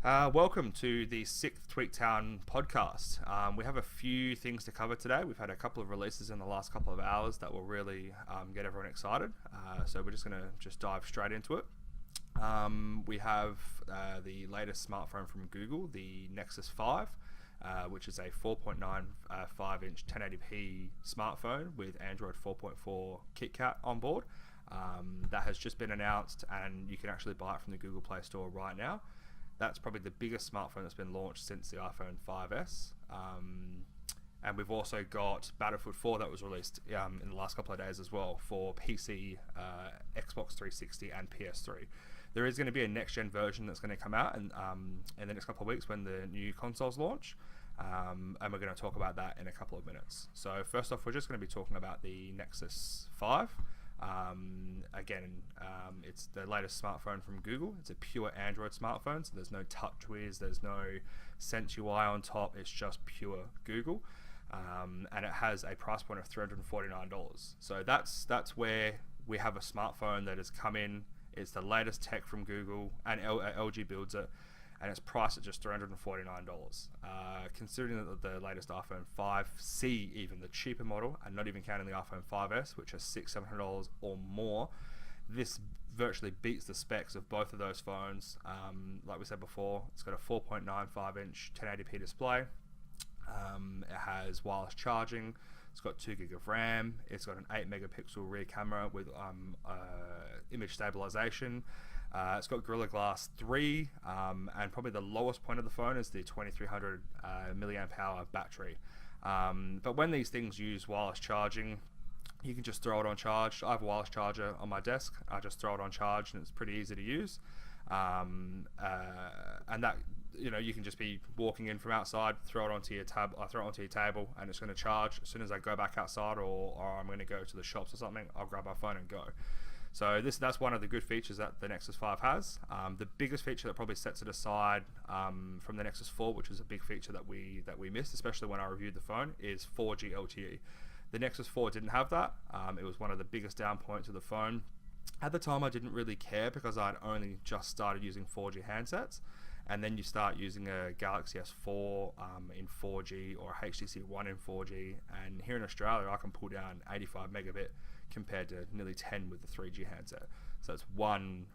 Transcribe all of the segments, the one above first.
Welcome to the sixth TweakTown podcast. We have a few things to cover today. We've had a couple of releases in the last couple of hours that will really get everyone excited. So we're just going to dive straight into it. We have the latest smartphone from Google, the Nexus 5, which is a 4.95-inch 1080p smartphone with Android 4.4 KitKat on board. That has just been announced, and you can actually buy it from the Google Play Store right now. That's probably the biggest smartphone that's been launched since the iPhone 5S. And we've also got Battlefield 4 that was released in the last couple of days as well for PC, Xbox 360 and PS3. There is going to be a next-gen version that's going to come out in the next couple of weeks when the new consoles launch. And we're going to talk about that in a couple of minutes. So first off, we're just going to be talking about the Nexus 5. It's the latest smartphone from Google. It's a pure Android smartphone, so there's no TouchWiz, there's no Sense UI on top. It's just pure Google, and it has a price point of $349. So that's where we have a smartphone that has come in. It's the latest tech from Google, and LG builds it, and it's priced at just $349. Considering that the latest iPhone 5C, even the cheaper model, and not even counting the iPhone 5S, which is $600-700 or more, this virtually beats the specs of both of those phones. Like we said before, it's got a 4.95-inch 1080p display. It has wireless charging. It's got 2 gig of RAM. It's got an 8 megapixel rear camera with image stabilization. It's got Gorilla Glass 3, and probably the lowest point of the phone is the 2300 milliamp hour battery. But when these things use wireless charging, you can just throw it on charge. I have a wireless charger on my desk. I just throw it on charge, and it's pretty easy to use. And that, you can just be walking in from outside, throw it onto your table, and it's going to charge. As soon as I go back outside, or I'm going to go to the shops or something, I'll grab my phone and go. So that's one of the good features that the Nexus 5 has. The biggest feature that probably sets it aside from the Nexus 4, which is a big feature that we missed, especially when I reviewed the phone, is 4G LTE. The Nexus 4 didn't have that. It was one of the biggest down points of the phone. At the time, I didn't really care because I'd only just started using 4G handsets. And then you start using a Galaxy S4 in 4G or a HTC One in 4G. And here in Australia, I can pull down 85 megabit compared to nearly 10 with the 3G handset. So it's one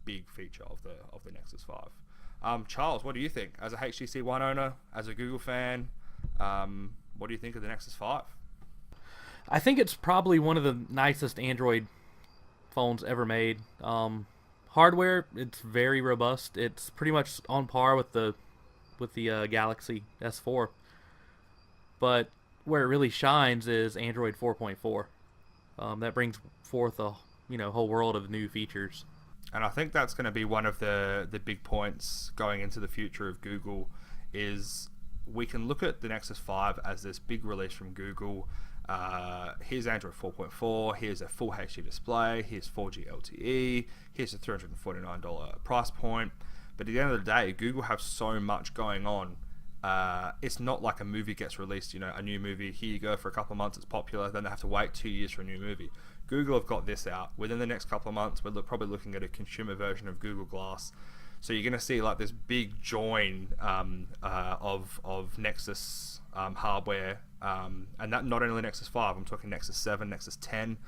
big feature of the Nexus 5. Charles, what do you think? As a HTC One owner, as a Google fan, what do you think of the Nexus 5? I think it's probably one of the nicest Android phones ever made. Hardware, it's very robust. It's pretty much on par with the Galaxy S4. But where it really shines is Android 4.4. That brings forth a whole world of new features. And I think that's going to be one of the big points going into the future of Google is we can look at the Nexus 5 as this big release from Google. Here's Android 4.4, here's a full HD display, here's 4G LTE, here's a $349 price point. But at the end of the day, Google have so much going on. It's not like a movie gets released, a new movie, here you go for a couple of months, it's popular, then they have to wait 2 years for a new movie. Google have got this out. Within the next couple of months, we're probably looking at a consumer version of Google Glass. So you're going to see like this big join of Nexus hardware, and that not only Nexus 5, I'm talking Nexus 7, Nexus 10,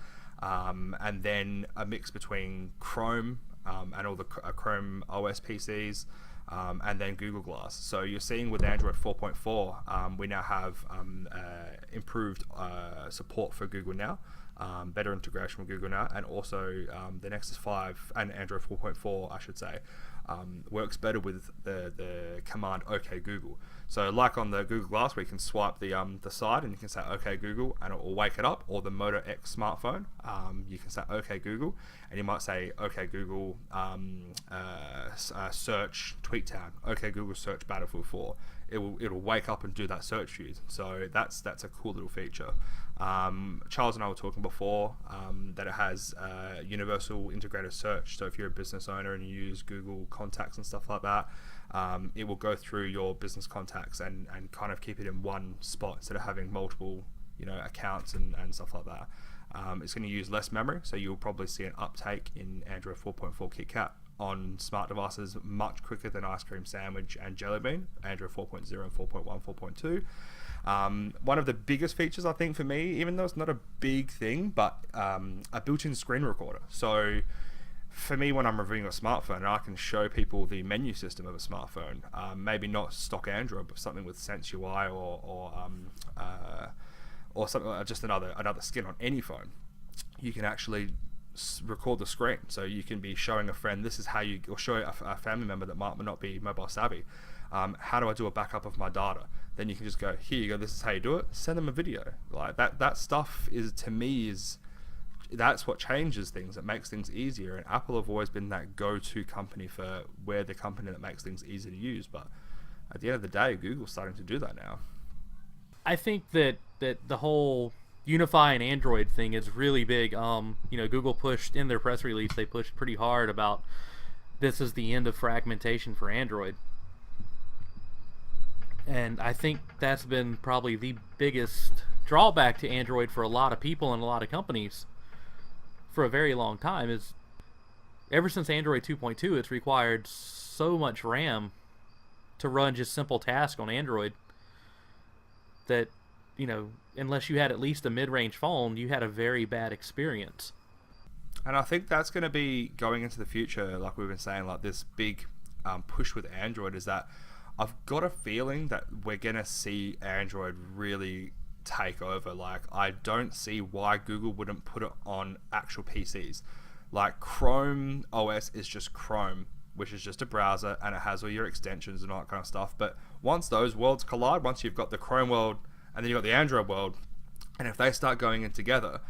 and then a mix between Chrome and all the Chrome OS PCs, and then Google Glass. So you're seeing with Android 4.4, we now have improved support for Google Now, better integration with Google Now, and also the Nexus 5 and Android 4.4, I should say, works better with the command OK Google. So like on the Google Glass, where you can swipe the side and you can say OK Google and it will wake it up, or the Moto X smartphone, you can say OK Google, and you might say OK Google search TweakTown, OK Google search Battlefield 4. It'll wake up and do that search for you. So that's a cool little feature. Charles and I were talking before that it has universal integrated search. So if you're a business owner and you use Google Contacts and stuff like that, it will go through your business contacts and kind of keep it in one spot instead of having multiple accounts and stuff like that. It's going to use less memory, so you'll probably see an uptake in Android 4.4 KitKat on smart devices much quicker than Ice Cream Sandwich and Jelly Bean, Android 4.0 and 4.1, 4.2. One of the biggest features, I think, for me, even though it's not a big thing, but a built-in screen recorder. So for me, when I'm reviewing a smartphone, I can show people the menu system of a smartphone. Maybe not stock Android, but something with Sense UI or something like just another skin on any phone. You can actually record the screen, so you can be showing a friend, this is how you, or show a family member that might not be mobile savvy, how do I do a backup of my data? Then you can just go, here you go, this is how you do it, send them a video. Like that stuff is, to me, that's what changes things. It makes things easier, and Apple have always been that go-to company for where the company that makes things easy to use. But at the end of the day, Google's starting to do that now. I think that the whole unifying Android thing is really big. Google pushed in their press release, they pushed pretty hard about this is the end of fragmentation for Android. And I think that's been probably the biggest drawback to Android for a lot of people and a lot of companies for a very long time. Is ever since Android 2.2, it's required so much RAM to run just simple tasks on Android that, unless you had at least a mid-range phone, you had a very bad experience. And I think that's going to be going into the future, like we've been saying, like this big push with Android, is that I've got a feeling that we're going to see Android really take over. Like, I don't see why Google wouldn't put it on actual PCs. Like, Chrome OS is just Chrome, which is just a browser, and it has all your extensions and all that kind of stuff. But once those worlds collide, once you've got the Chrome world and then you've got the Android world, and if they start going in together,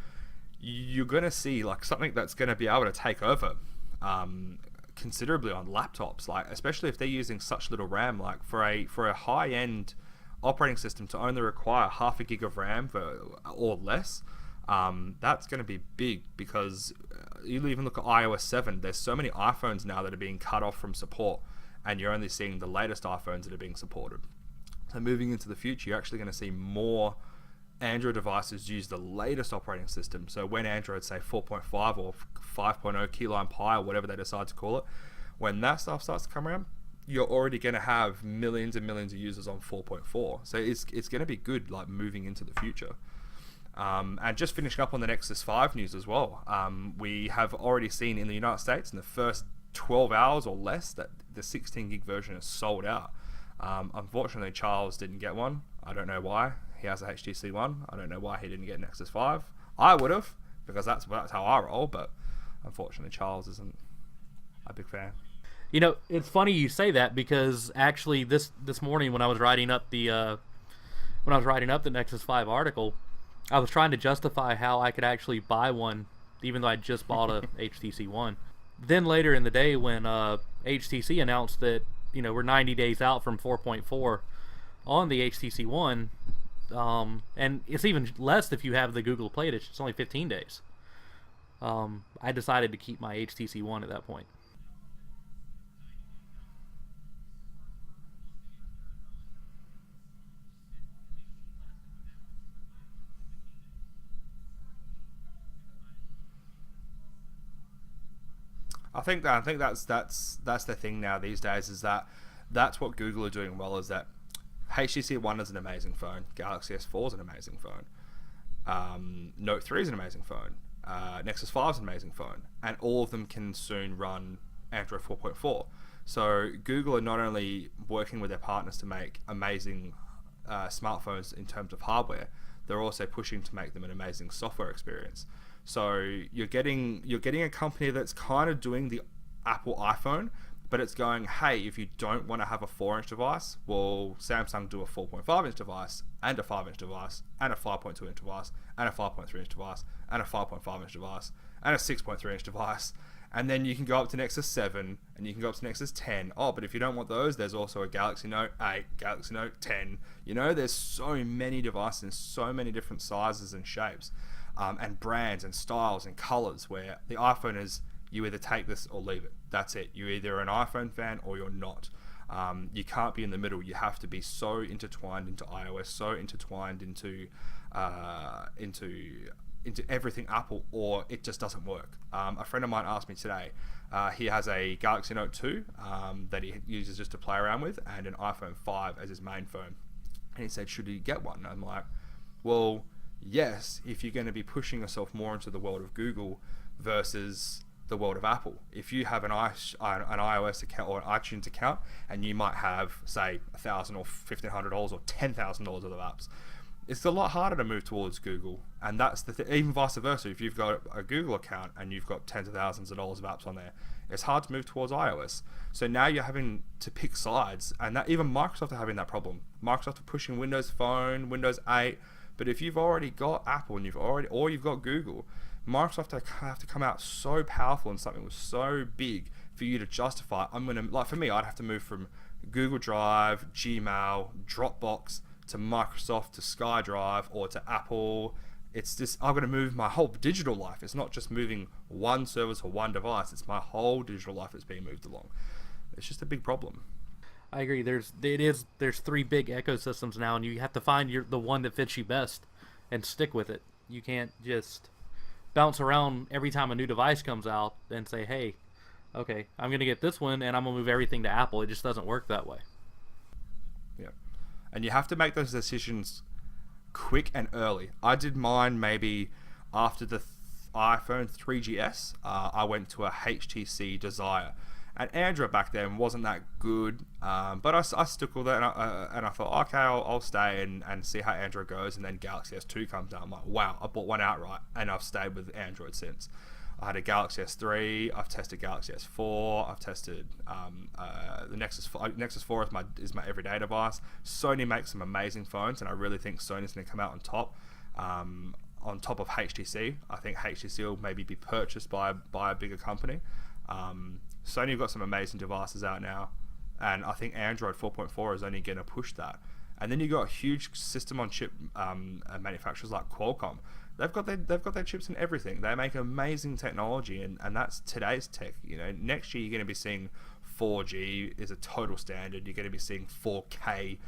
you're going to see like something that's going to be able to take over considerably on laptops, like especially if they're using such little RAM. Like for a high-end operating system to only require half a gig of RAM or less, that's going to be big, because you even look at iOS 7, there's so many iPhones now that are being cut off from support, and you're only seeing the latest iPhones that are being supported. So moving into the future, you're actually going to see more Android devices use the latest operating system. So when Android, say 4.5 or 5.0 Keyline Pi or whatever they decide to call it, when that stuff starts to come around, you're already going to have millions and millions of users on 4.4. So it's going to be good, like moving into the future. And just finishing up on the Nexus 5 news as well, we have already seen in the United States in the first 12 hours or less that the 16 gig version is sold out. Unfortunately, Charles didn't get one. I don't know why. He has a HTC One. I don't know why he didn't get Nexus 5. I would have, because that's how I roll, but unfortunately Charles isn't a big fan. It's funny you say that, because actually this morning when I was writing up the Nexus 5 article, I was trying to justify how I could actually buy one, even though I just bought a HTC One. Then later in the day, when HTC announced that we're 90 days out from 4.4 on the HTC One, and it's even less if you have the Google Play Edition. It's only 15 days. I decided to keep my HTC One at that point. I think that's the thing now these days, is that's what Google are doing well, is that HTC One is an amazing phone, Galaxy S4 is an amazing phone, Note 3 is an amazing phone, Nexus 5 is an amazing phone, and all of them can soon run Android 4.4. So Google are not only working with their partners to make amazing smartphones in terms of hardware, they're also pushing to make them an amazing software experience. So you're getting a company that's kind of doing the Apple iPhone, but it's going, hey, if you don't want to have a 4-inch device, well, Samsung do a 4.5-inch device, and a 5-inch device, and a 5.2-inch device, and a 5.3-inch device, and a 5.5-inch device, and a 6.3-inch device. And then you can go up to Nexus 7, and you can go up to Nexus 10. Oh, but if you don't want those, there's also a Galaxy Note 8, Galaxy Note 10. There's so many devices in so many different sizes and shapes, and brands and styles and colors, where the iPhone is, you either take this or leave it. That's it. You're either an iPhone fan or you're not. You can't be in the middle. You have to be so intertwined into iOS, so intertwined into into everything Apple, or it just doesn't work. A friend of mine asked me today. He has a Galaxy Note 2 that he uses just to play around with, and an iPhone 5 as his main phone. And he said, should he get one? And I'm like, well, yes, if you're going to be pushing yourself more into the world of Google versus the world of Apple. If you have an iOS account or an iTunes account, and you might have, say, $1,000 or $1,500 or $10,000 worth of apps, it's a lot harder to move towards Google. And that's the even vice versa. If you've got a Google account and you've got tens of thousands of dollars of apps on there, it's hard to move towards iOS. So now you're having to pick sides, and that even Microsoft are having that problem. Microsoft are pushing Windows Phone, Windows 8, but if you've already got Apple and you've got Google, Microsoft have to come out so powerful and something was so big for you to justify. For me, I'd have to move from Google Drive, Gmail, Dropbox to Microsoft, to SkyDrive, or to Apple. It's just, I'm going to move my whole digital life. It's not just moving one service or one device. It's my whole digital life that's being moved along. It's just a big problem. I agree. There's three big ecosystems now, and you have to find the one that fits you best and stick with it. You can't just bounce around every time a new device comes out and say, hey, okay, I'm going to get this one and I'm going to move everything to Apple. It just doesn't work that way. Yeah. And you have to make those decisions quick and early. I did mine maybe after the iPhone 3GS. I went to a HTC Desire. And Android back then wasn't that good, but I stuck with it, and I thought, okay, I'll stay and see how Android goes. And then Galaxy S2 comes out. I'm like, wow, I bought one outright, and I've stayed with Android since. I had a Galaxy S3. I've tested Galaxy S4. I've tested the Nexus 4. Nexus 4 is my everyday device. Sony makes some amazing phones, and I really think Sony's going to come out on top. On top of HTC, I think HTC will maybe be purchased by a bigger company. Sony have got some amazing devices out now, and I think Android 4.4 is only going to push that. And then you got huge system-on-chip manufacturers like Qualcomm. They've got their chips in everything. They make amazing technology, and that's today's tech. Next year you're going to be seeing 4G is a total standard. You're going to be seeing 4K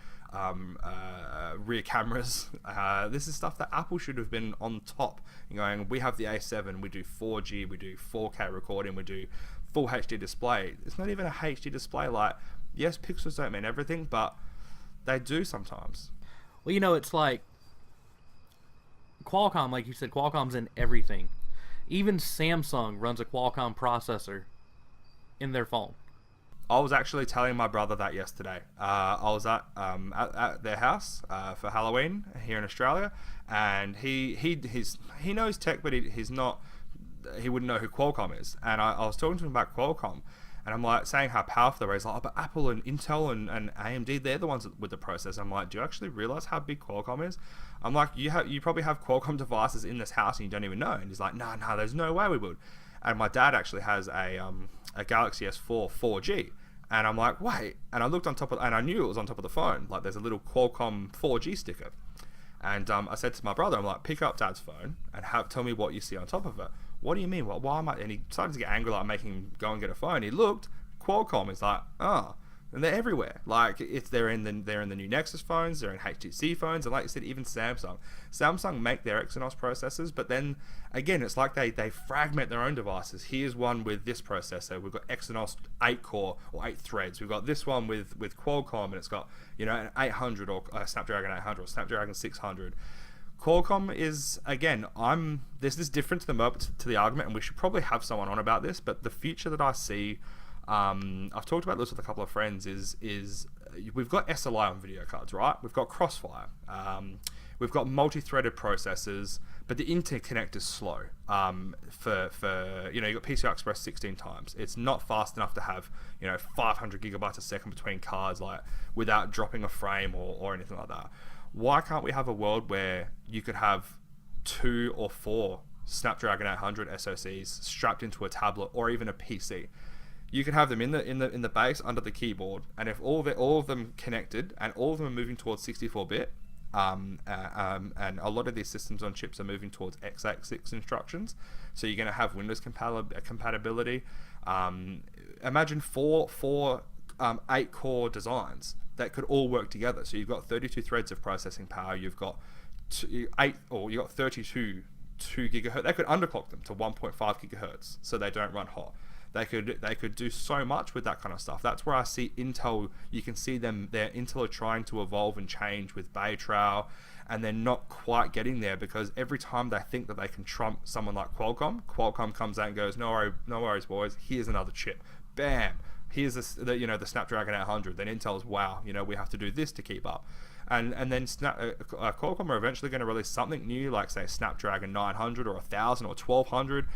rear cameras. This is stuff that Apple should have been on top. We have the A7, we do 4G, we do 4K recording, we do full HD display. It's not even a HD display. Like, yes, pixels don't mean everything, but they do sometimes. Well, it's like Qualcomm, like you said, Qualcomm's in everything. Even Samsung runs a Qualcomm processor in their phone. I was actually telling my brother that yesterday. I was at their house for Halloween here in Australia, and he knows tech, but he wouldn't know who Qualcomm is. And I was talking to him about Qualcomm, and I'm like saying how powerful they are. He's like, but Apple and Intel and AMD, they're the ones with the processor. I'm like, do you actually realize how big Qualcomm is? I'm like, you probably have Qualcomm devices in this house and you don't even know. And he's like, no, there's no way we would. And my dad actually has a Galaxy S4 4G. And I'm like, wait. And I looked on top of, and I knew it was on top of the phone. Like, there's a little Qualcomm 4G sticker. And I said to my brother, I'm like, pick up Dad's phone and tell me what you see on top of it. What do you mean? Why am I? And he started to get angry, like making him go and get a phone. He looked, Qualcomm is like, and they're everywhere. Like, they're in the new Nexus phones, they're in HTC phones, and like you said, even Samsung make their Exynos processors, but then again, it's like they fragment their own devices. Here's one with this processor. We've got Exynos 8 core or 8 threads. We've got this one with Qualcomm, and it's got an 800 or a Snapdragon 800 or Snapdragon 600. Qualcomm is, again, there's this difference to the argument, and we should probably have someone on about this, but the future that I see, I've talked about this with a couple of friends, is we've got SLI on video cards, right? We've got Crossfire. We've got multi-threaded processors, but the interconnect is slow. You've got PCI Express 16 times. It's not fast enough to have 500 gigabytes a second between cards, like without dropping a frame or anything like that. Why can't we have a world where you could have 2 or 4 Snapdragon 800 SoCs strapped into a tablet or even a PC? You could have them in the base under the keyboard, and if all of them connected and all of them are moving towards 64-bit, and a lot of these systems on chips are moving towards x86 instructions, so you're going to have Windows compatibility. Imagine four 8-core designs that could all work together. So you've got 32 threads of processing power. You've got 32 2 gigahertz. They could underclock them to 1.5 gigahertz so they don't run hot. They could do so much with that kind of stuff. That's where I see Intel. You can see them. Intel are trying to evolve and change with Bay Trail, and they're not quite getting there because every time they think that they can trump someone like Qualcomm, Qualcomm comes out and goes, no worries, boys. Here's another chip. Bam. Here's the Snapdragon 800. Then Intel's, wow, we have to do this to keep up. And then Qualcomm are eventually going to release something new, like say Snapdragon 900 or 1000 or 1200.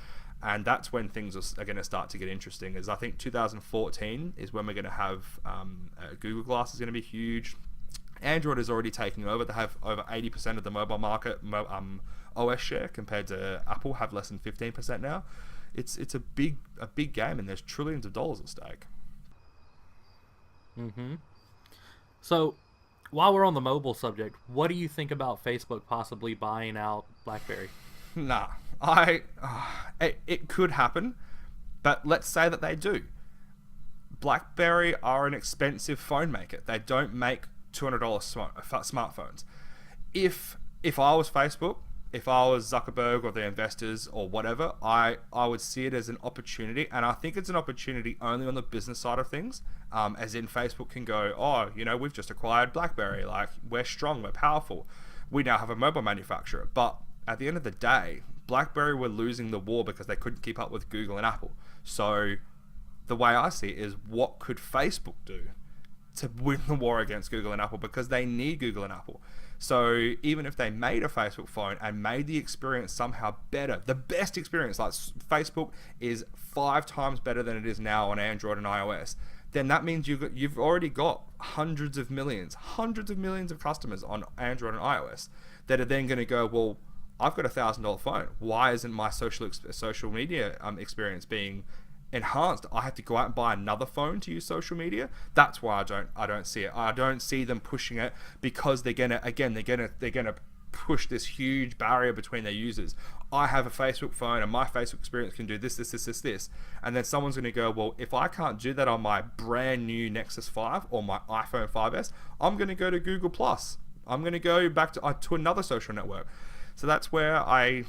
And that's when things are going to start to get interesting. Is I think 2014 is when we're going to have Google Glass is going to be huge. Android is already taking over. They have over 80% of the mobile market OS share compared to Apple have less than 15% now. It's a big game, and there's trillions of dollars at stake. Mm-hmm. So, while we're on the mobile subject, what do you think about Facebook possibly buying out BlackBerry? Nah, it could happen, but let's say that they do. BlackBerry are an expensive phone maker. They don't make $200 smartphones. If I was Facebook, if I was Zuckerberg or the investors or whatever, I would see it as an opportunity, and I think it's an opportunity only on the business side of things, as in Facebook can go, we've just acquired BlackBerry, like we're strong, we're powerful, we now have a mobile manufacturer. But at the end of the day, BlackBerry were losing the war because they couldn't keep up with Google and Apple. So the way I see it is, what could Facebook do to win the war against Google and Apple? Because they need Google and Apple. So even if they made a Facebook phone and made the experience somehow better, the best experience, like Facebook is 5 times better than it is now on Android and iOS, then that means you've already got hundreds of millions of customers on Android and iOS that are then going to go, well, I've got $1,000 phone. Why isn't my social media experience being enhanced? I have to go out and buy another phone to use social media. That's why I don't see it. I don't see them pushing it because they're gonna push this huge barrier between their users. I have a Facebook phone and my Facebook experience can do this, and then someone's gonna go, well, if I can't do that on my brand new Nexus 5 or my iPhone 5S, I'm gonna go to Google Plus. I'm gonna go back to another social network. So that's where I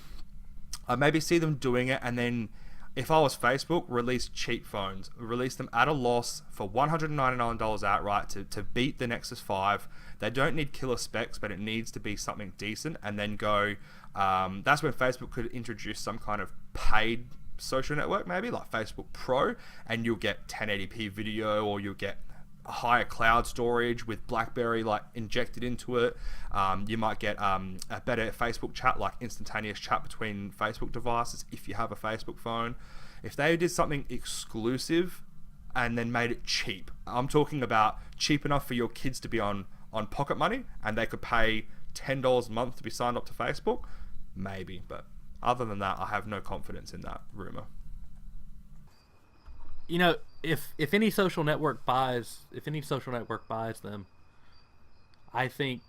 maybe see them doing it. And then if I was Facebook, release cheap phones, release them at a loss for $199 outright to beat the Nexus 5. They don't need killer specs, but it needs to be something decent. And then go, that's when Facebook could introduce some kind of paid social network, maybe like Facebook Pro, and you'll get 1080p video, or you'll get higher cloud storage with BlackBerry like injected into it. You might get a better Facebook chat, like instantaneous chat between Facebook devices if you have a Facebook phone. If they did something exclusive and then made it cheap, I'm talking about cheap enough for your kids to be on pocket money and they could pay $10 a month to be signed up to Facebook, maybe. But other than that, I have no confidence in that rumor. If any social network buys them, I think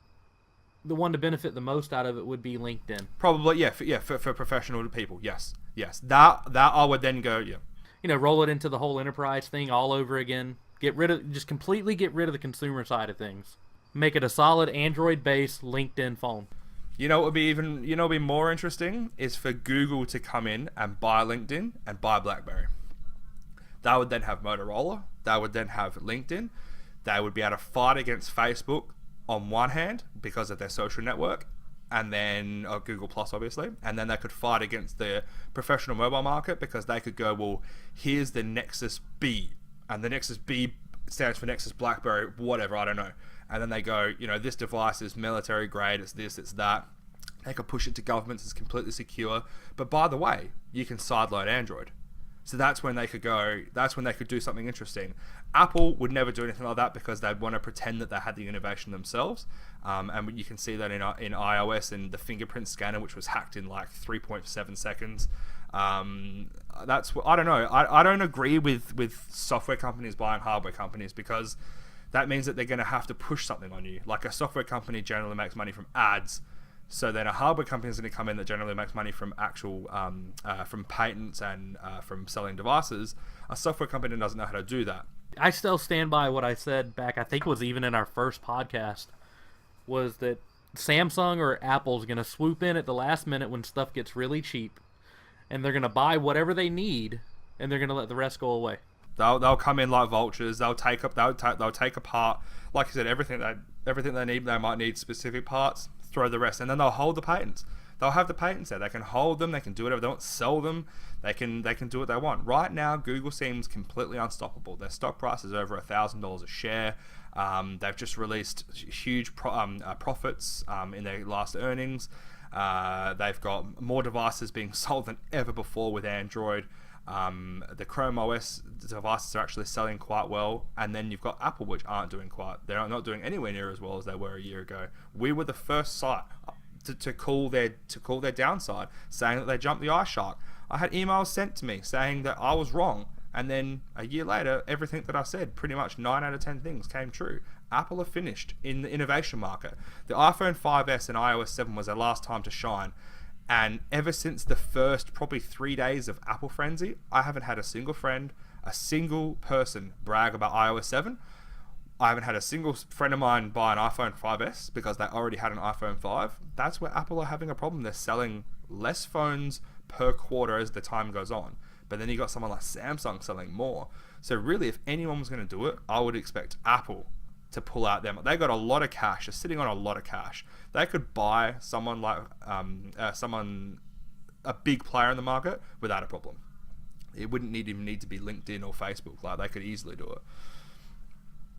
the one to benefit the most out of it would be LinkedIn. Probably, for professional people, yes. That I would then go, yeah. Roll it into the whole enterprise thing all over again. Completely get rid of the consumer side of things. Make it a solid Android-based LinkedIn phone. What would be more interesting is for Google to come in and buy LinkedIn and buy BlackBerry. They would then have Motorola. They would then have LinkedIn. They would be able to fight against Facebook on one hand because of their social network, and then Google Plus, obviously. And then they could fight against the professional mobile market because they could go, well, here's the Nexus B, and the Nexus B stands for Nexus BlackBerry, whatever, I don't know. And then they go, this device is military grade, it's this, it's that. They could push it to governments, it's completely secure. But by the way, you can sideload Android. So that's when they could do something interesting. Apple would never do anything like that because they'd want to pretend that they had the innovation themselves. And you can see that in iOS and the fingerprint scanner, which was hacked in like 3.7 seconds. I don't know. I don't agree with software companies buying hardware companies because that means that they're going to have to push something on you. Like a software company generally makes money from ads. So then a hardware company is going to come in that generally makes money from actual from patents and from selling devices. A software company doesn't know how to do that. I still stand by what I said back, I think it was even in our first podcast, was that Samsung or Apple's going to swoop in at the last minute when stuff gets really cheap, and they're going to buy whatever they need, and they're going to let the rest go away. They'll come in like vultures. They'll take apart, like I said, everything they need. They might need specific parts. Throw the rest, and then they'll hold the patents. They'll have the patents there. They can hold them. They can do whatever they want. Sell them. They can do what they want. Right now, Google seems completely unstoppable. Their stock price is over $1,000 a share. They've just released huge profits in their last earnings. They've got more devices being sold than ever before with Android. The Chrome OS devices are actually selling quite well, and then you've got Apple, which they're not doing anywhere near as well as they were a year ago. We were the first site to call their downside, saying that they jumped the ice shark. I had emails sent to me saying that I was wrong, and then a year later, everything that I said, pretty much 9 out of 10 things came true. Apple are finished in the innovation market. The iPhone 5S and iOS 7 was their last time to shine. And ever since the first probably 3 days of Apple Frenzy, I haven't had a single friend, a single person brag about iOS 7. I haven't had a single friend of mine buy an iPhone 5S because they already had an iPhone 5. That's where Apple are having a problem. They're selling less phones per quarter as the time goes on. But then you got someone like Samsung selling more. So really, if anyone was going to do it, I would expect Apple to pull out them. They got a lot of cash. They're sitting on a lot of cash. They could buy someone like a big player in the market without a problem. It wouldn't even need to be LinkedIn or Facebook. Like, they could easily do it.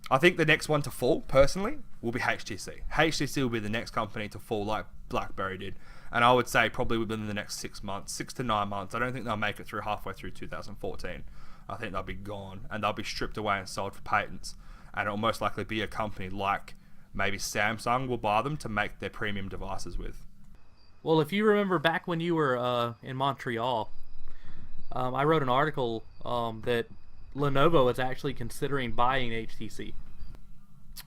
I think the next one to fall, personally, will be HTC. HTC will be the next company to fall like BlackBerry did. And I would say probably within the next 6 months, 6 to 9 months. I don't think they'll make it through halfway through 2014. I think they'll be gone, and they'll be stripped away and sold for patents. And it'll most likely be a company like maybe Samsung will buy them to make their premium devices with. Well, if you remember back when you were in Montreal, I wrote an article that Lenovo is actually considering buying HTC.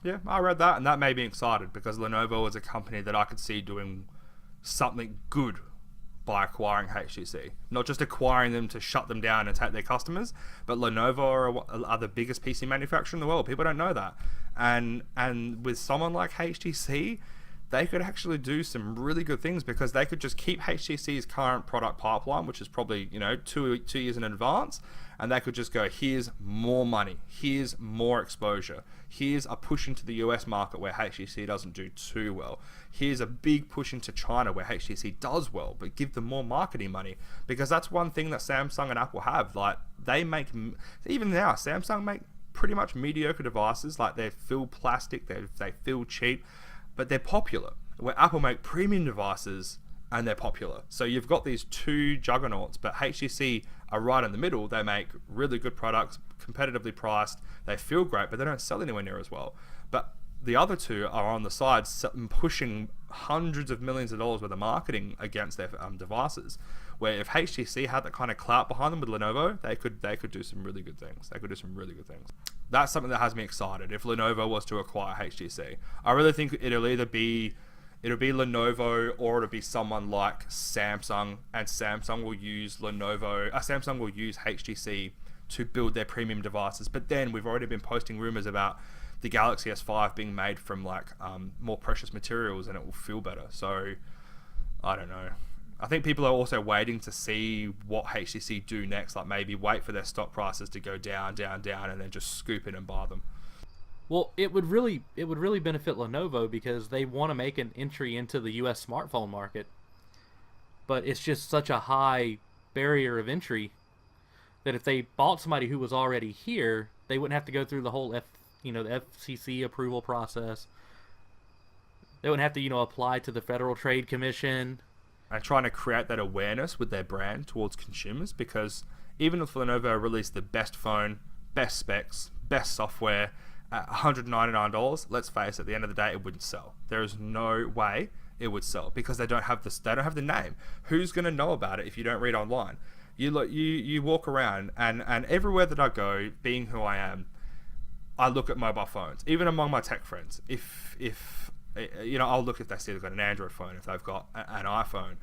Yeah, I read that, and that made me excited because Lenovo is a company that I could see doing something good by acquiring HTC. Not just acquiring them to shut them down and take their customers, but Lenovo are the biggest PC manufacturer in the world. People don't know that. And with someone like HTC, they could actually do some really good things because they could just keep HTC's current product pipeline, which is probably, 2 years in advance, and they could just go, here's more money, here's more exposure, here's a push into the US market where HTC doesn't do too well, here's a big push into China where HTC does well, but give them more marketing money, because that's one thing that Samsung and Apple have. Like, they make, even now, Samsung make pretty much mediocre devices. Like, they feel plastic, they feel cheap, but they're popular. Where Apple make premium devices and they're popular. So you've got these two juggernauts, but HTC are right in the middle. They make really good products, competitively priced, they feel great, but they don't sell anywhere near as well. But the other two are on the side pushing hundreds of millions of dollars worth of marketing against their devices. Where if HTC had that kind of clout behind them with Lenovo, they could do some really good things. That's something that has me excited. If Lenovo was to acquire HTC, I really think it'll be Lenovo, or it'll be someone like Samsung, and Samsung will use HTC to build their premium devices. But then we've already been posting rumors about the Galaxy S5 being made from more precious materials, and it will feel better. So I don't know. I think people are also waiting to see what HTC do next. Like, maybe wait for their stock prices to go down, and then just scoop in and buy them. Well, it would really benefit Lenovo because they want to make an entry into the US smartphone market. But it's just such a high barrier of entry that if they bought somebody who was already here, they wouldn't have to go through the whole the FCC approval process. They wouldn't have to, apply to the Federal Trade Commission. And trying to create that awareness with their brand towards consumers, because even if Lenovo released the best phone, best specs, best software at $199, let's face it, at the end of the day, it wouldn't sell. There is no way it would sell because they don't have the name. Who's going to know about it if you don't read online? You walk around, and everywhere that I go, being who I am, I look at mobile phones. Even among my tech friends, if I'll look if they see they've got an Android phone, if they've got an iPhone,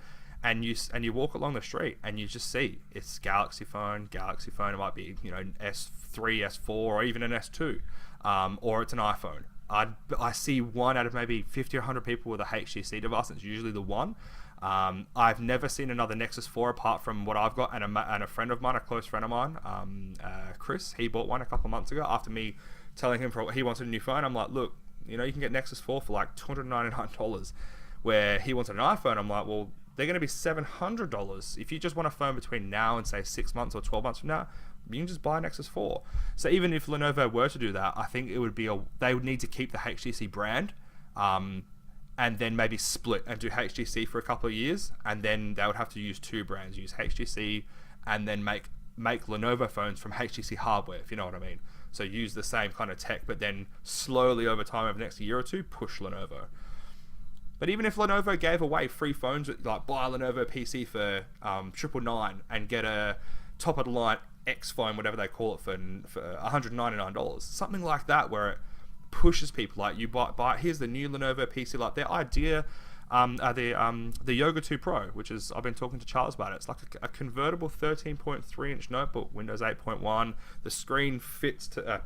and you walk along the street and you just see it's Galaxy phone. It might be S3, S4, or even an S2, or it's an iPhone. I see one out of maybe 50 or 100 people with a HTC device, and it's usually the one. I've never seen another Nexus 4 apart from what I've got, and a friend of mine, a close friend of mine, Chris, he bought one a couple months ago after me telling him he wanted a new phone. I'm like, look, you know, you can get Nexus 4 for like $299, where he wanted an iPhone. I'm like, well, they're going to be $700. If you just want a phone between now and say 6 months or 12 months from now, you can just buy a Nexus 4. So even if Lenovo were to do that, I think it would be they would need to keep the HTC brand, and then maybe split and do HTC for a couple of years, and then they would have to use two brands, use HTC, and then make Lenovo phones from HTC hardware, if you know what I mean. So use the same kind of tech, but then slowly over time, over the next year or two, push Lenovo. But even if Lenovo gave away free phones, like buy a Lenovo PC for $999 and get a top of the line X phone, whatever they call it, for $199, something like that, where it pushes people. Like, you buy here's the new Lenovo PC. Like, their idea, the Yoga 2 Pro, which is, I've been talking to Charles about it. It's like a convertible 13.3 inch notebook, Windows 8.1. The screen fits to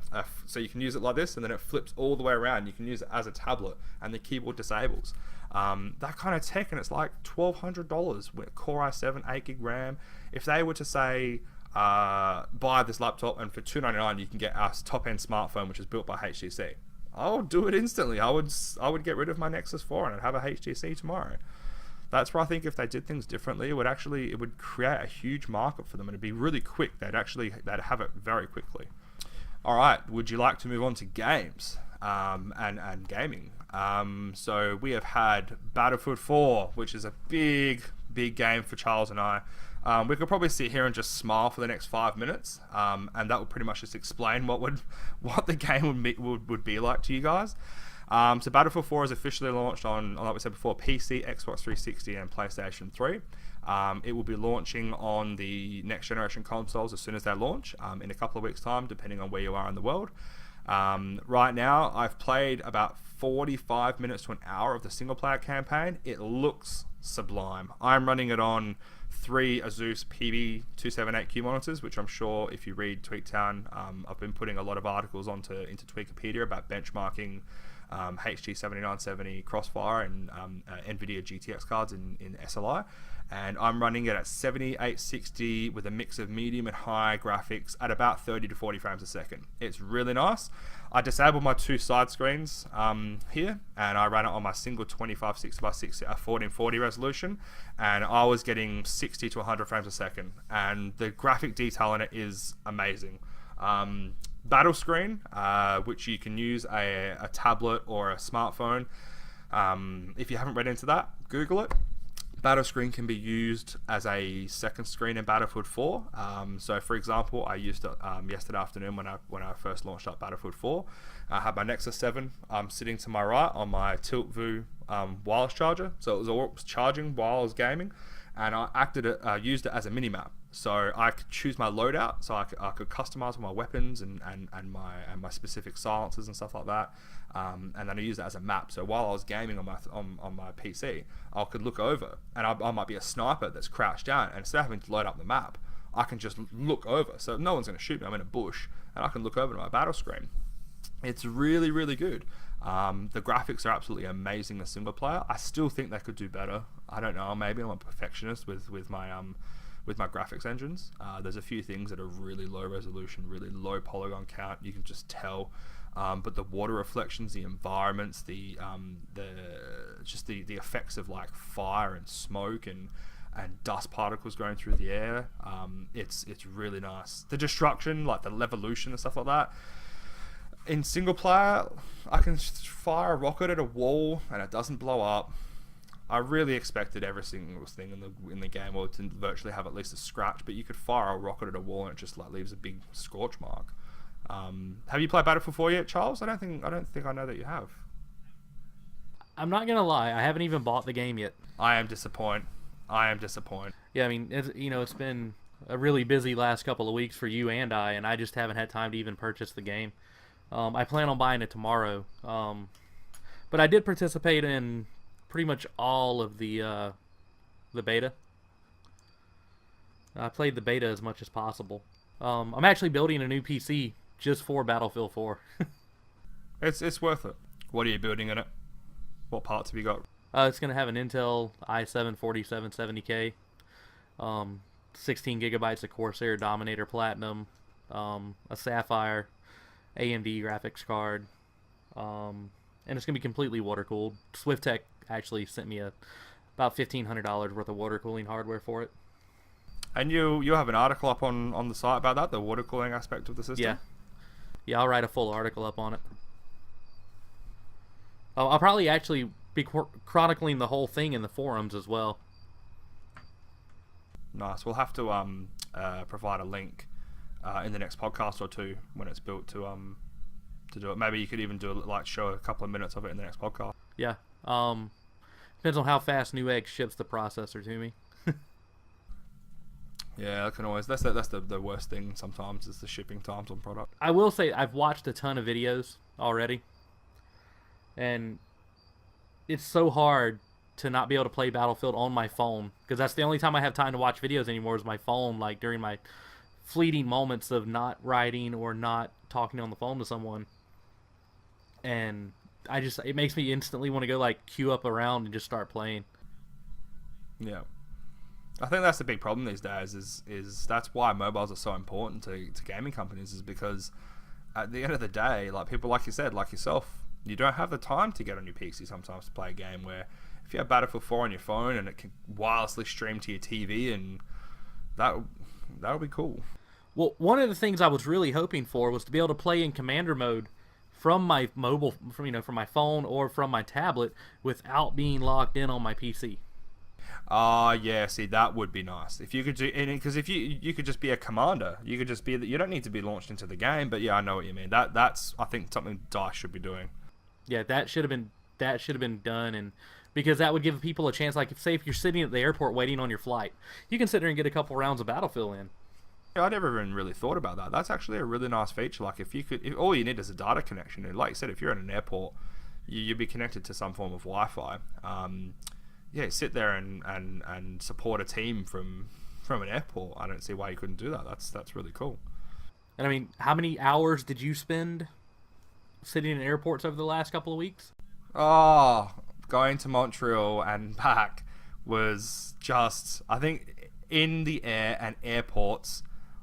so you can use it like this, and then it flips all the way around. You can use it as a tablet, and the keyboard disables. That kind of tech, and it's like $1,200 with Core i7, 8 gig RAM. If they were to say, buy this laptop, and for $299 you can get our top end smartphone, which is built by HTC, I'll do it instantly. I would get rid of my Nexus 4 and I'd have a HTC tomorrow. That's where I think if they did things differently, it would create a huge market for them, and it'd be really quick. They'd have it very quickly. All right, would you like to move on to games and gaming? So we have had Battlefield 4, which is a big game for Charles and I. We could probably sit here and just smile for the next 5 minutes, and that would pretty much just explain what the game would be like to you guys. So Battlefield 4 is officially launched on, like we said before, PC, Xbox 360, and PlayStation 3. It will be launching on the next generation consoles as soon as they launch, in a couple of weeks' time, depending on where you are in the world. Right now, I've played about 45 minutes to an hour of the single player campaign. It looks sublime. I'm running it on 3 Asus PB278Q monitors, which I'm sure if you read TweakTown, I've been putting a lot of articles into Tweakopedia about benchmarking HG 7970 Crossfire and NVIDIA GTX cards in SLI, and I'm running it at 7860 with a mix of medium and high graphics at about 30 to 40 frames a second. It's really nice. I disabled my 2 side screens here, and I ran it on my single 2560x60 1440 resolution, and I was getting 60 to 100 frames a second, and the graphic detail in it is amazing. Battle screen, which you can use a tablet or a smartphone. If you haven't read into that, Google it. Battle screen can be used as a second screen in Battlefield 4. So, for example, I used it yesterday afternoon when I first launched up Battlefield 4. I had my Nexus 7 sitting to my right on my TiltVu wireless charger, so it was charging while I was gaming, and I used it as a mini map. So I could choose my loadout, so I could customize my weapons and my specific silencers and stuff like that. And then I used it as a map. So while I was gaming on my PC, I could look over, and I might be a sniper that's crouched down, and instead of having to load up the map, I can just look over. So no one's going to shoot me. I'm in a bush, and I can look over to my battle screen. It's really, really good. The graphics are absolutely amazing in single player. I still think they could do better. I don't know. Maybe I'm a perfectionist with my graphics engines. There's a few things that are really low resolution, really low polygon count. You can just tell. But the water reflections, the environments, the effects of like fire and smoke and dust particles going through the air, it's really nice. The destruction, like the levolution and stuff like that. In single player, I can fire a rocket at a wall and it doesn't blow up. I really expected every single thing in the game, or to virtually have at least a scratch. But you could fire a rocket at a wall and it just like leaves a big scorch mark. Have you played Battlefield 4 yet, Charles? I don't think I know that you have. I'm not gonna lie, I haven't even bought the game yet. I am disappointed. Yeah, I mean, it's been a really busy last couple of weeks for you and I just haven't had time to even purchase the game. I plan on buying it tomorrow. But I did participate in pretty much all of the beta. I played the beta as much as possible. I'm actually building a new PC just for Battlefield 4. It's worth it. What are you building in it? What parts have you got? It's going to have an Intel i7 4770K, 16 gigabytes of Corsair Dominator Platinum, a Sapphire AMD graphics card, and it's going to be completely water cooled. SwiftTech actually sent me about $1,500 worth of water cooling hardware for it. And you have an article up on the site about that, the water cooling aspect of the system? Yeah, I'll write a full article up on it. I'll probably actually be chronicling the whole thing in the forums as well. Nice. We'll have to provide a link in the next podcast or two when it's built to do it. Maybe you could even do show a couple of minutes of it in the next podcast. Yeah. Depends on how fast Newegg ships the processor to me. Yeah, that can always that's the worst thing sometimes is the shipping times on product. I will say I've watched a ton of videos already, and it's so hard to not be able to play Battlefield on my phone, because that's the only time I have time to watch videos anymore is my phone, like during my fleeting moments of not writing or not talking on the phone to someone. And it makes me instantly want to go queue up around and just start playing. Yeah. I think that's the big problem these days is that's why mobiles are so important to gaming companies, is because at the end of the day, people like you said, like yourself, you don't have the time to get on your PC sometimes to play a game, where if you have Battlefield 4 on your phone and it can wirelessly stream to your TV, and that'll be cool. Well, one of the things I was really hoping for was to be able to play in commander mode from my mobile, from my phone or from my tablet without being logged in on my PC. Yeah, see, that would be nice if you could do, because if you could just be a commander, you could just be, you don't need to be launched into the game. But yeah, I know what you mean. That's I think something DICE should be doing. Yeah, that should have been done, and because that would give people a chance. If you're sitting at the airport waiting on your flight, you can sit there and get a couple rounds of Battlefield in. Yeah, I never even really thought about that. That's actually a really nice feature. If all you need is a data connection, and like you said, if you're in an airport, you'd be connected to some form of Wi-Fi. Yeah, sit there and support a team from an airport. I don't see why you couldn't do that. That's really cool. And I mean, how many hours did you spend sitting in airports over the last couple of weeks? Oh, going to Montreal and back was just, I think, in the air and airports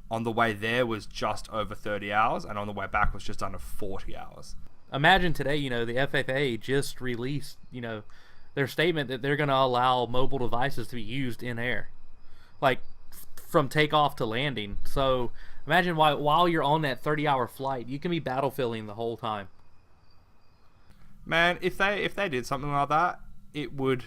on the way there was just over 30 hours, and on the way back was just under 40 hours. Imagine today, the FAA just released, their statement that they're going to allow mobile devices to be used in air, from takeoff to landing. So imagine while you're on that 30-hour flight, you can be battlefielding the whole time. Man, if they did something like that, it would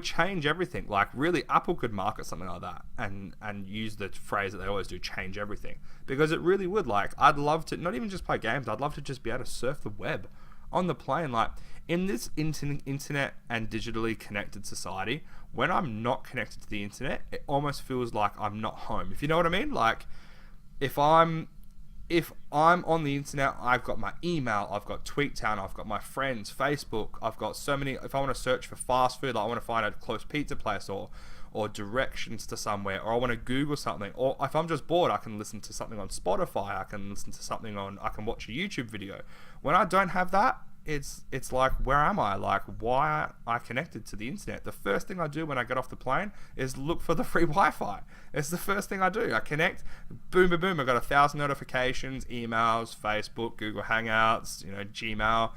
change everything. Really, Apple could market something like that and use the phrase that they always do, change everything, because it really would. I'd love to not even just play games. I'd love to just be able to surf the web on the plane. In this internet and digitally connected society, when I'm not connected to the internet, it almost feels like I'm not home. If you know what I mean? If I'm on the internet, I've got my email, I've got TweakTown, I've got my friends, Facebook, I've got so many. If I want to search for fast food, I want to find a close pizza place or directions to somewhere, or I want to Google something, or if I'm just bored, I can listen to something on Spotify, I can watch a YouTube video. When I don't have that, it's where am I? Why aren't I connected to the internet? The first thing I do when I get off the plane is look for the free Wi-Fi. It's the first thing I do. I connect, boom, boom, boom. I got 1,000 notifications, emails, Facebook, Google Hangouts, Gmail.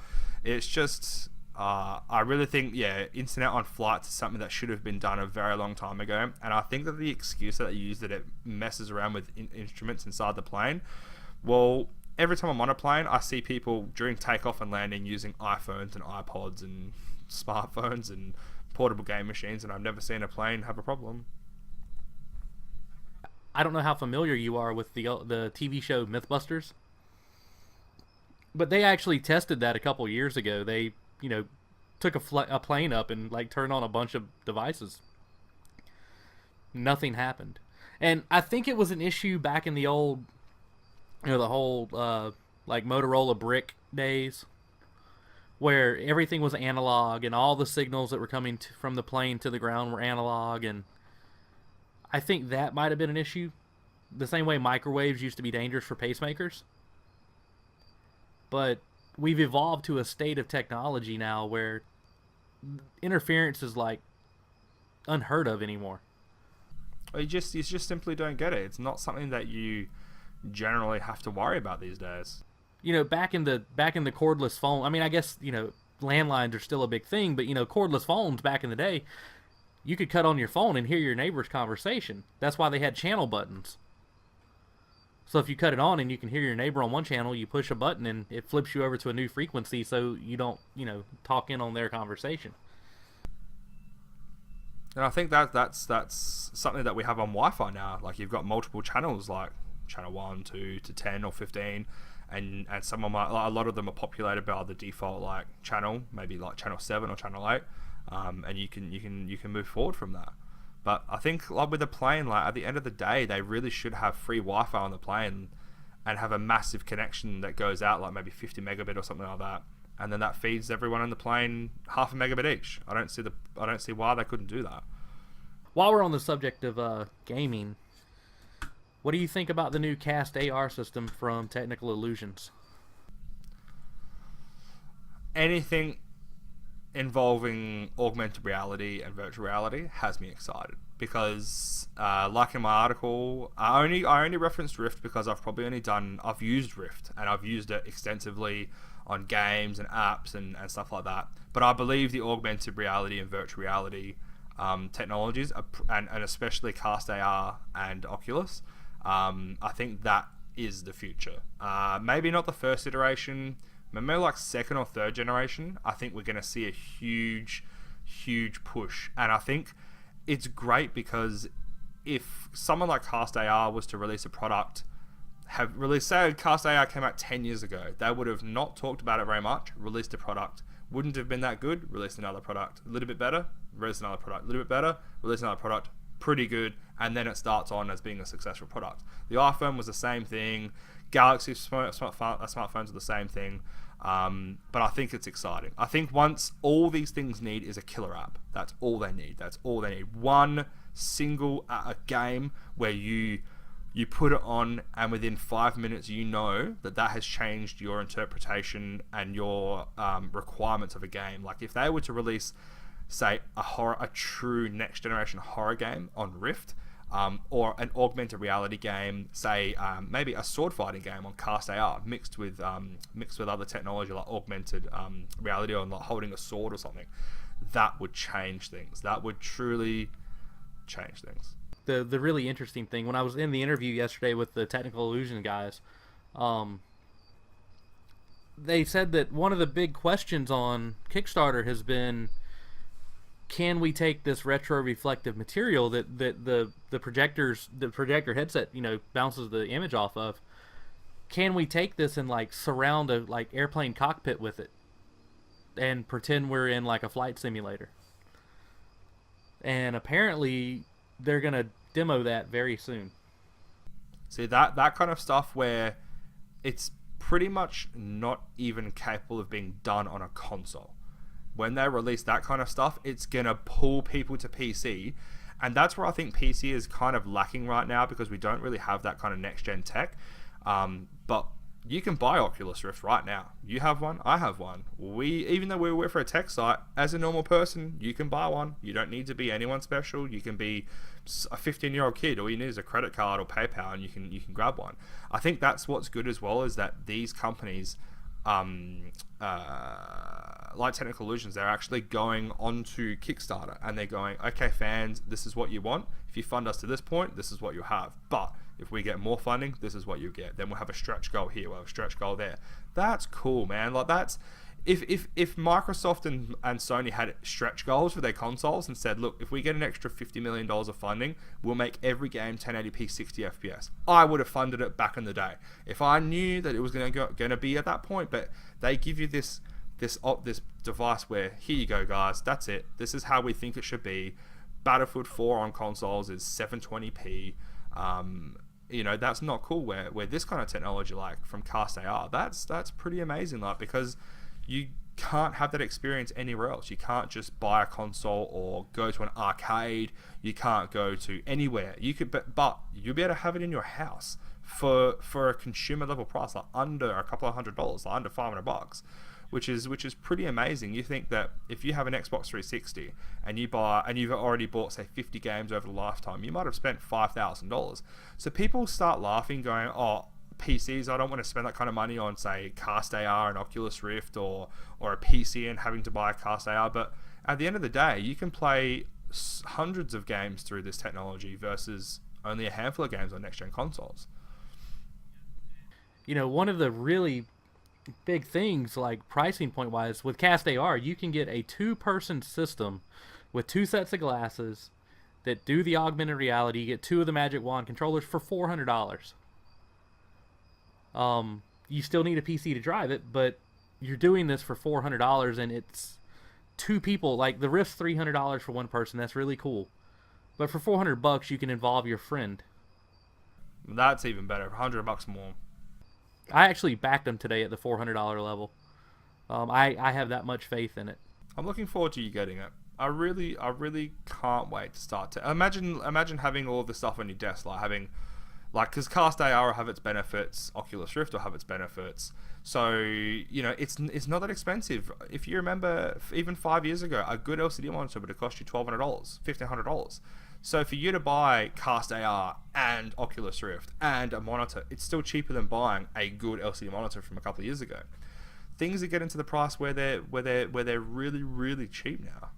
It's just, I really think, internet on flights is something that should have been done a very long time ago. And I think that the excuse that they use, that it messes around with instruments inside the plane, well, every time I'm on a plane, I see people during takeoff and landing using iPhones and iPods and smartphones and portable game machines, and I've never seen a plane have a problem. I don't know how familiar you are with the TV show Mythbusters, but they actually tested that a couple years ago. They, took a plane up and turned on a bunch of devices. Nothing happened. And I think it was an issue back in the old, the whole Motorola brick days, where everything was analog and all the signals that were coming from the plane to the ground were analog, and I think that might have been an issue. The same way microwaves used to be dangerous for pacemakers. But we've evolved to a state of technology now where interference is like unheard of anymore. You just simply don't get it. It's not something that you generally have to worry about these days. You know, back in the cordless phone, I mean, I guess, you know, landlines are still a big thing, but, you know, cordless phones back in the day, you could cut on your phone and hear your neighbor's conversation. That's why they had channel buttons. So if you cut it on and you can hear your neighbor on one channel, you push a button and it flips you over to a new frequency so you don't, you know, talk in on their conversation. And I think that's something that we have on Wi-Fi now. Like, you've got multiple channels, like channel 1, 2 to 10 or 15, and some might, like, a lot of them are populated by the default like channel, maybe like channel 7 or channel 8, and you can move forward from that. But I think, like with the plane, like at the end of the day, they really should have free Wi-Fi on the plane and have a massive connection that goes out, like maybe 50 megabit or something like that, and then that feeds everyone on the plane half a megabit each. I don't see why they couldn't do that. While we're on the subject of gaming, what do you think about the new CastAR system from Technical Illusions? Anything involving augmented reality and virtual reality has me excited, because like in my article, I only referenced Rift because I've used Rift and I've used it extensively on games and apps and stuff like that. But I believe the augmented reality and virtual reality technologies and especially CastAR and Oculus, I think that is the future. Maybe not the first iteration, maybe like second or third generation. I think we're going to see a huge push, and I think it's great because if someone like CastAR was to release a product, say CastAR came out 10 years ago, they would have not talked about it very much, released a product, wouldn't have been that good, released another product, a little bit better, release another product, a little bit better, release another product, pretty good, and then it starts on as being a successful product. The iPhone was the same thing, Galaxy smartphones are the same thing, but I think it's exciting. I think once all these things need is a killer app. That's all they need. One single game where you put it on, and within 5 minutes you know that has changed your interpretation and your requirements of a game. Like if they were to release, say, a true next generation horror game on Rift, or an augmented reality game, say maybe a sword fighting game on CastAR mixed with other technology like augmented reality, or like holding a sword or something, that would change things. That would truly change things. The really interesting thing, when I was in the interview yesterday with the Technical Illusion guys, they said that one of the big questions on Kickstarter has been, can we take this retro reflective material that the projector headset, you know, bounces the image off of, can we take this and like surround a like airplane cockpit with it and pretend we're in like a flight simulator? And apparently they're gonna demo that very soon. See, that kind of stuff where it's pretty much not even capable of being done on a console. When they release that kind of stuff, it's gonna pull people to PC, and that's where I think PC is kind of lacking right now, because we don't really have that kind of next gen tech. But you can buy Oculus Rift right now. You have one, I have one. Even though we work for a tech site, as a normal person, you can buy one. You don't need to be anyone special. You can be a 15-year-old kid. All you need is a credit card or PayPal, and you can grab one. I think that's what's good as well, is that these companies, like Technical Illusions, they're actually going onto Kickstarter and they're going, okay, fans, this is what you want. If you fund us to this point, this is what you have. But if we get more funding, this is what you get. Then we'll have a stretch goal here, we'll have a stretch goal there. That's cool, man. Like, that's if Microsoft and Sony had stretch goals for their consoles and said, look, if we get an extra $50 million of funding, we'll make every game 1080p 60 FPS. I would have funded it back in the day if I knew that it was going to be at that point. But they give you this device where, here you go, guys, that's it. This is how we think it should be. Battlefield 4 on consoles is 720p. You know, that's not cool. Where this kind of technology, like from CastAR, that's pretty amazing. Like, because you can't have that experience anywhere else. You can't just buy a console or go to an arcade. You can't go to anywhere. You could, but you'll be able to have it in your house for a consumer level price, like under a couple of $100, like under $500, which is pretty amazing. You think that if you have an Xbox 360 and you've already bought say 50 games over the lifetime, you might have spent $5,000. So people start laughing, going, "Oh, PCs, I don't want to spend that kind of money on say CastAR and Oculus Rift or a PC and having to buy a CastAR." But at the end of the day, you can play hundreds of games through this technology versus only a handful of games on next gen consoles. You know, one of the really big things, like pricing point wise, with CastAR, you can get a 2-person system with 2 sets of glasses that do the augmented reality. You get 2 of the Magic Wand controllers for $400. You still need a PC to drive it, but you're doing this for $400, and it's 2 people. Like the Rift's $300 for 1 person. That's really cool, but for $400 you can involve your friend. That's even better. $100 more. I actually backed them today at the $400 level. I have that much faith in it. I'm looking forward to you getting it. I really can't wait to start to imagine having all this stuff on your desk, because CastAR will have its benefits, Oculus Rift will have its benefits. So, you know, it's not that expensive. If you remember, even 5 years ago, a good LCD monitor would have cost you $1,200, $1,500. So for you to buy CastAR and Oculus Rift and a monitor, it's still cheaper than buying a good LCD monitor from a couple of years ago. Things are getting to the price where they're really, really cheap now.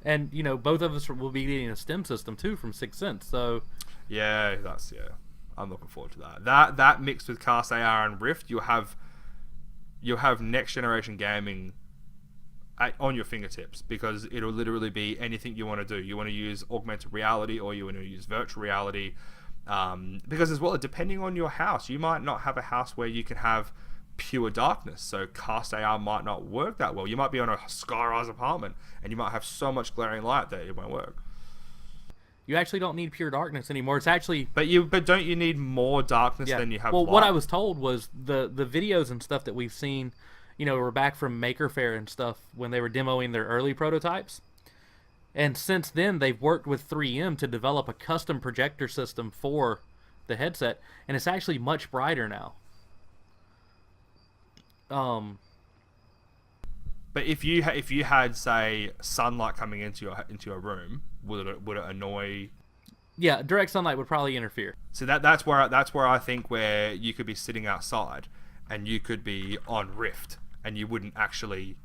And you know, both of us will be getting a STEM system too from 6th Sense. So yeah, I'm looking forward to that. That mixed with CastAR and Rift, you'll have next generation gaming on your fingertips, because it'll literally be anything you want to do. You want to use augmented reality or you want to use virtual reality, because as well, depending on your house, you might not have a house where you can have pure darkness, so CastAR might not work that well. You might be on a skyrise apartment and you might have so much glaring light that it won't work. You actually don't need pure darkness anymore. It's actually but don't you need more darkness than you have well light? What I was told was the videos and stuff that we've seen, you know, we're back from Maker Faire and stuff when they were demoing their early prototypes. And since then, they've worked with 3M to develop a custom projector system for the headset, and it's actually much brighter now. But if you had say sunlight coming into your room, would it annoy? Yeah, direct sunlight would probably interfere. So that's where I think where you could be sitting outside, and you could be on Rift, and you wouldn't actually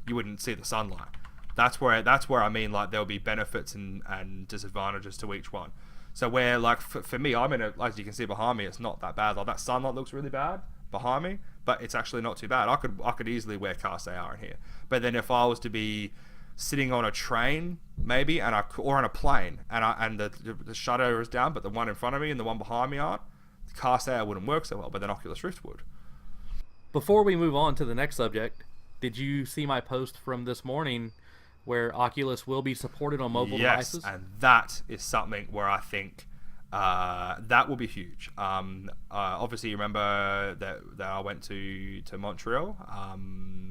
you wouldn't see the sunlight. That's where I mean, like, there'll be benefits and disadvantages to each one. So where, like, for me, I'm in a, as you can see behind me, it's not that bad. Like, that sunlight looks really bad behind me, but it's actually not too bad. I could easily wear CastAR in here. But then if I was to be sitting on a train maybe, or on a plane, and the shutter is down, but the one in front of me and the one behind me aren't, the CastAR wouldn't work so well, but then Oculus Rift would. Before we move on to the next subject, did you see my post from this morning where Oculus will be supported on mobile devices? Yes, and that is something where I think that will be huge. Obviously, you remember that I went to Montreal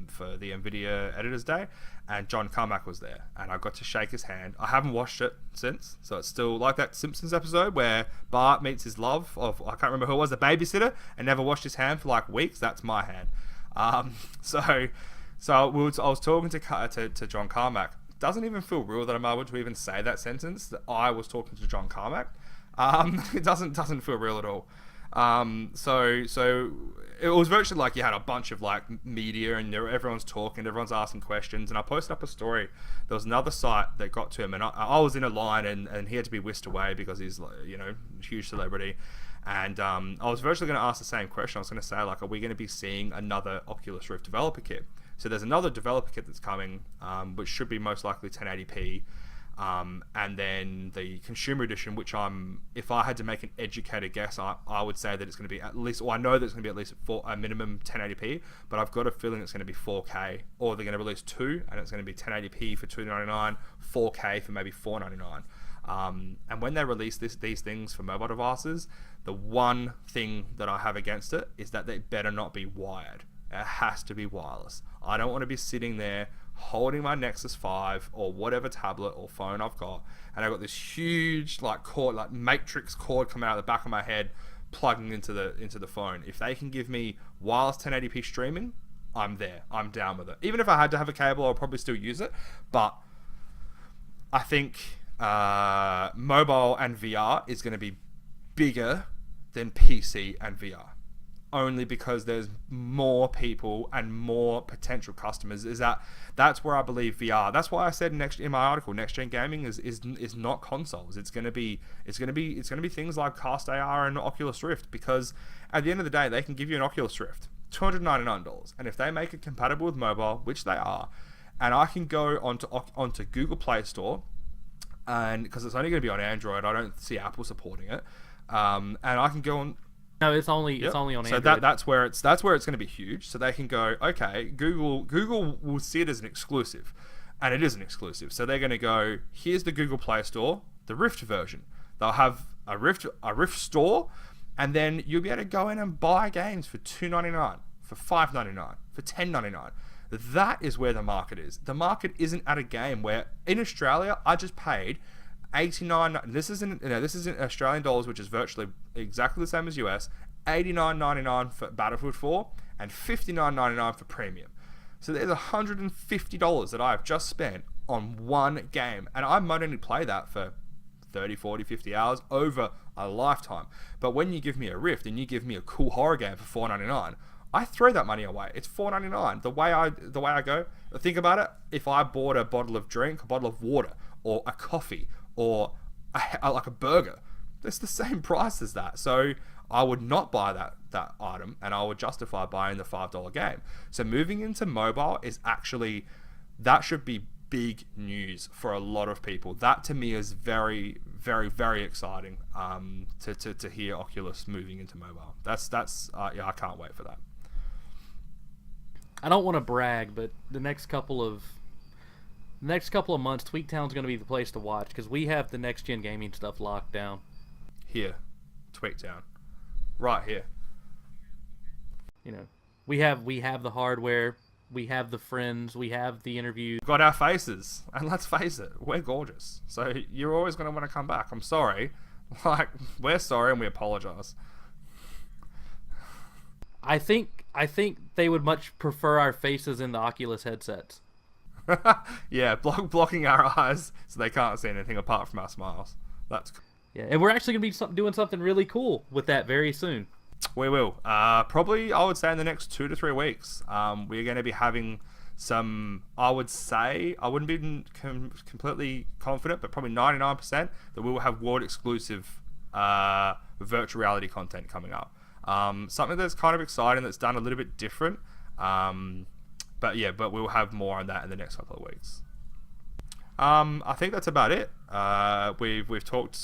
for the NVIDIA Editors Day, and John Carmack was there, and I got to shake his hand. I haven't watched it since, so it's still like that Simpsons episode where Bart meets his love of, I can't remember who it was, the babysitter, and never washed his hand for like weeks. That's my hand. So I was talking to John Carmack. It doesn't even feel real that I'm able to even say that sentence, that I was talking to John Carmack. It doesn't feel real at all. So it was virtually like you had a bunch of like media, and everyone's talking, everyone's asking questions, and I posted up a story. There was another site that got to him, and I was in a line, and he had to be whisked away because he's, you know, a huge celebrity. And I was virtually going to ask the same question. I was going to say, like, are we going to be seeing another Oculus Rift developer kit? So there's another developer kit that's coming, which should be most likely 1080p. And then the consumer edition, which if I had to make an educated guess, I would say that it's going to be at least, or I know that it's going to be at least a minimum 1080p, but I've got a feeling it's going to be 4K, or they're going to release two, and it's going to be 1080p for $299, 4K for maybe $499. And when they release these things for mobile devices, the one thing that I have against it is that they better not be wired. It has to be wireless. I don't want to be sitting there holding my Nexus 5 or whatever tablet or phone I've got, and I've got this huge like cord, like matrix cord coming out of the back of my head, plugging into the phone. If they can give me wireless 1080p streaming, I'm there. I'm down with it. Even if I had to have a cable, I'll probably still use it. But I think mobile and VR is going to be bigger than PC and VR. Only because there's more people and more potential customers. That's where I believe VR. That's why I said in my article, next gen gaming is not consoles. It's gonna be things like CastAR and Oculus Rift, because at the end of the day, they can give you an Oculus Rift, $299, and if they make it compatible with mobile, which they are, and I can go onto Google Play Store, and because it's only going to be on Android, I don't see Apple supporting it, and I can go on. No, it's only on Android. So that's where it's going to be huge. So they can go, okay, Google will see it as an exclusive, and it is an exclusive. So they're going to go, here's the Google Play Store, the Rift version. They'll have a Rift store, and then you'll be able to go in and buy games for $2.99, for $5.99, for $10.99. That is where the market is. The market isn't at a game where in Australia I just paid 89. This isn't Australian dollars, which is virtually exactly the same as US. $89.99 for Battlefield 4 and $59.99 for Premium. So there's $150 that I've just spent on one game, and I might only play that for 30, 40, 50 hours over a lifetime. But when you give me a Rift and you give me a cool horror game for $4.99, I throw that money away. It's $4.99. The way I go, think about it. If I bought a bottle of drink, a bottle of water, or a coffee, or like a burger, it's the same price as that. So I would not buy that item, and I would justify buying the $5 game. So moving into mobile is actually, that should be big news for a lot of people. That to me is very, very, very exciting. To hear Oculus moving into mobile. That's I can't wait for that. I don't want to brag, but the next couple of months, TweakTown's going to be the place to watch, because we have the next gen gaming stuff locked down. Here, TweakTown, right here. You know, we have the hardware, we have the friends, we have the interviews. We've got our faces, and let's face it, we're gorgeous. So you're always going to want to come back. I'm sorry, we're sorry, and we apologize. I think they would much prefer our faces in the Oculus headsets. Yeah, blocking our eyes so they can't see anything apart from our smiles. That's cool. Yeah, and we're actually going to be doing something really cool with that very soon. We will. Probably, I would say, in the next 2 to 3 weeks. We're going to be having some, I would say, I wouldn't be completely confident, but probably 99% that we will have world exclusive virtual reality content coming up. Something that's kind of exciting, that's done a little bit different. But we'll have more on that in the next couple of weeks. I think that's about it. We've talked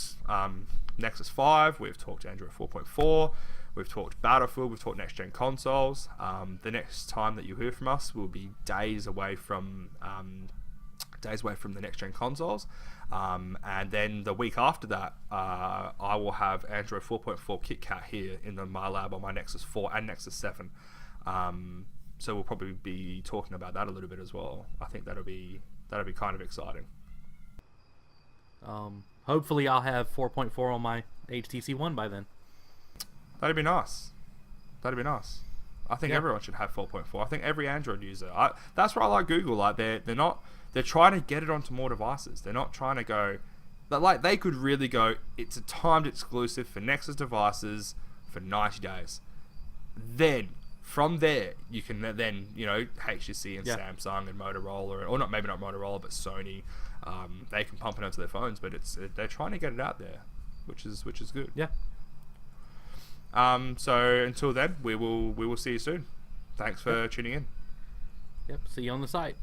Nexus 5, we've talked Android 4.4, we've talked Battlefield, we've talked next gen consoles. The next time that you hear from us will be days away from the next gen consoles. And then the week after that, I will have Android 4.4 KitKat here in my lab on my Nexus 4 and Nexus 7. So we'll probably be talking about that a little bit as well. I think that'll be kind of exciting. Hopefully I'll have 4.4 on my HTC One by then. That'd be nice. I think everyone should have 4.4. I think every Android user. That's where I like Google. Like they're trying to get it onto more devices. They're not trying to go. Like they could really go. It's a timed exclusive for Nexus devices for 90 days. Then from there, you can then, HTC and Samsung and Motorola, or maybe not Motorola, but Sony, they can pump it onto their phones. But they're trying to get it out there, which is good. Yeah. So until then, we will see you soon. Thanks for tuning in. Yep. See you on the site.